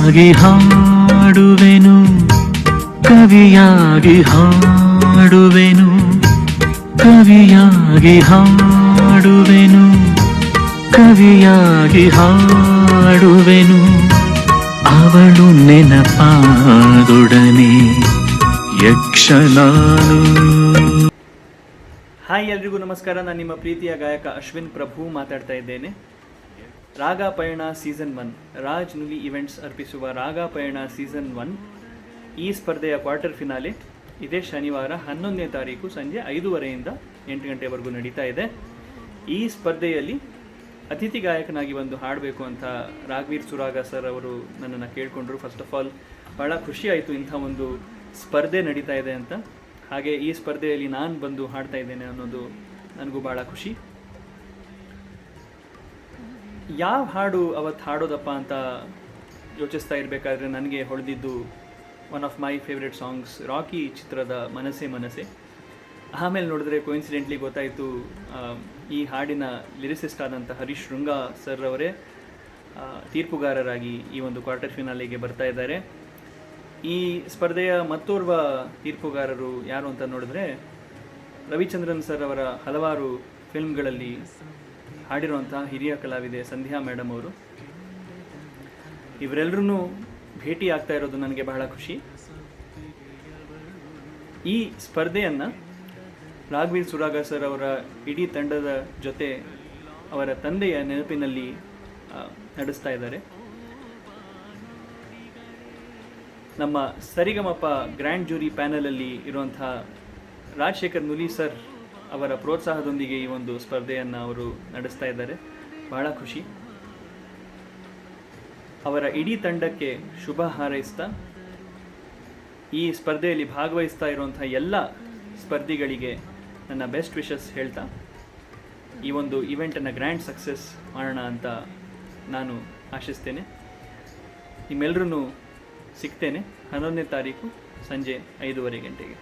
ಕವಿಯಾಗಿ ಹಾಡುವೆನು, ಕವಿಯಾಗಿ ಹಾಡುವೆನು, ಕವಿಯಾಗಿ ಹಾಡುವೆನು, ಕವಿಯಾಗಿ ಹಾಡುವೆನು. ಅವಳು ನೆನಪಾದೊಡನೆ ಯಕ್ಷನಾನು. ಹಾಯ್, ಎಲ್ರಿಗೂ ನಮಸ್ಕಾರ. ನಾನು ನಿಮ್ಮ ಪ್ರೀತಿಯ ಗಾಯಕ ಅಶ್ವಿನ್ ಪ್ರಭು ಮಾತಾಡ್ತಾ ಇದ್ದೇನೆ. ರಾಗ ಪಯಣ ಸೀಸನ್ 1 ರಾಜ್ ನುಲಿ ಇವೆಂಟ್ಸ್ ಅರ್ಪಿಸುವ ರಾಗ ಪಯಣ ಸೀಸನ್ 1 ಈ ಸ್ಪರ್ಧೆಯ ಕ್ವಾರ್ಟರ್ ಫಿನಾಲೆ ಇದೇ ಶನಿವಾರ 11ನೇ ತಾರೀಕು ಸಂಜೆ 5:30ಯಿಂದ 8 ಗಂಟೆವರೆಗೂ ನಡೀತಾ ಇದೆ. ಈ ಸ್ಪರ್ಧೆಯಲ್ಲಿ ಅತಿಥಿ ಗಾಯಕನಾಗಿ ಒಂದು ಹಾಡಬೇಕು ಅಂತ ರಾಘವೀರ್ ಸುರಾಗ ಸರ್ ಅವರು ನನ್ನನ್ನು ಕೇಳಿಕೊಂಡ್ರು. ಫಸ್ಟ್ ಆಫ್ ಆಲ್ ಭಾಳ ಖುಷಿ ಆಯಿತು ಇಂಥ ಒಂದು ಸ್ಪರ್ಧೆ ನಡೀತಾ ಇದೆ ಅಂತ. ಹಾಗೆ ಈ ಸ್ಪರ್ಧೆಯಲ್ಲಿ ನಾನು ಬಂದು ಹಾಡ್ತಾ ಇದ್ದೇನೆ ಅನ್ನೋದು ನನಗೂ ಭಾಳ ಖುಷಿ. ಯಾವ ಹಾಡು ಅವತ್ತು ಹಾಡೋದಪ್ಪ ಅಂತ ಯೋಚಿಸ್ತಾ ಇರಬೇಕಾದ್ರೆ ನನಗೆ ಹೊಳೆದಿದ್ದು one of my favourite songs, Rocky ಚಿತ್ರದ ಮನಸ್ಸೇ ಮನಸ್ಸೇ. ಆಮೇಲೆ ನೋಡಿದ್ರೆ ಕೋಇನ್ಸಿಡೆಂಟ್ಲಿ ಗೊತ್ತಾಯಿತು ಈ ಹಾಡಿನ ಲಿರಿಸಿಸ್ಟ್ ಆದಂಥ ಹರೀಶ್ ಶೃಂಗಾ ಸರ್ ಅವರೇ ತೀರ್ಪುಗಾರರಾಗಿ ಈ ಒಂದು ಕ್ವಾರ್ಟರ್ ಫಿನಾಲೆಗೆ ಬರ್ತಾ ಇದ್ದಾರೆ. ಈ ಸ್ಪರ್ಧೆಯ ಮತ್ತೋರ್ವ ತೀರ್ಪುಗಾರರು ಯಾರು ಅಂತ ನೋಡಿದ್ರೆ ರವಿಚಂದ್ರನ್ ಸರ್ ಅವರ ಹಲವಾರು ಫಿಲ್ಮ್ಗಳಲ್ಲಿ ಹಾಡಿರುವಂಥ ಹಿರಿಯ ಕಲಾವಿದೆ ಸಂಧ್ಯಾ ಮೇಡಮ್ ಅವರು. ಇವರೆಲ್ಲರೂ ಭೇಟಿ ಆಗ್ತಾ ಇರೋದು ನನಗೆ ಬಹಳ ಖುಷಿ. ಈ ಸ್ಪರ್ಧೆಯನ್ನು ರಾಘವೀರ್ ಸುರಾಗ ಸರ್ ಅವರ ಇಡೀ ತಂಡದ ಜೊತೆ ಅವರ ತಂದೆಯ ನೆನಪಿನಲ್ಲಿ ನಡೆಸ್ತಾ ಇದ್ದಾರೆ. ನಮ್ಮ ಸರಿಗಮಪ ಗ್ರ್ಯಾಂಡ್ ಜೂರಿ ಪ್ಯಾನಲಲ್ಲಿ ಇರುವಂಥ ರಾಜಶೇಖರ್ ನುಲಿ ಸರ್ ಅವರ ಪ್ರೋತ್ಸಾಹದೊಂದಿಗೆ ಈ ಒಂದು ಸ್ಪರ್ಧೆಯನ್ನು ಅವರು ನಡೆಸ್ತಾ ಇದ್ದಾರೆ. ಬಹಳ ಖುಷಿ. ಅವರ ಇಡೀ ತಂಡಕ್ಕೆ ಶುಭ ಹಾರೈಸ್ತಾ ಈ ಸ್ಪರ್ಧೆಯಲ್ಲಿ ಭಾಗವಹಿಸ್ತಾ ಇರುವಂಥ ಎಲ್ಲ ಸ್ಪರ್ಧಿಗಳಿಗೆ ನನ್ನ ಬೆಸ್ಟ್ ವಿಶಸ್ ಹೇಳ್ತಾ ಈ ಒಂದು ಇವೆಂಟನ್ನು ಗ್ರ್ಯಾಂಡ್ ಸಕ್ಸಸ್ ಮಾಡೋಣ ಅಂತ ನಾನು ಆಶಿಸ್ತೇನೆ. ನಿಮ್ಮೆಲ್ಲರೂ ಸಿಗ್ತೇನೆ 11ನೇ ತಾರೀಕು ಸಂಜೆ 5:30 ಗಂಟೆಗೆ.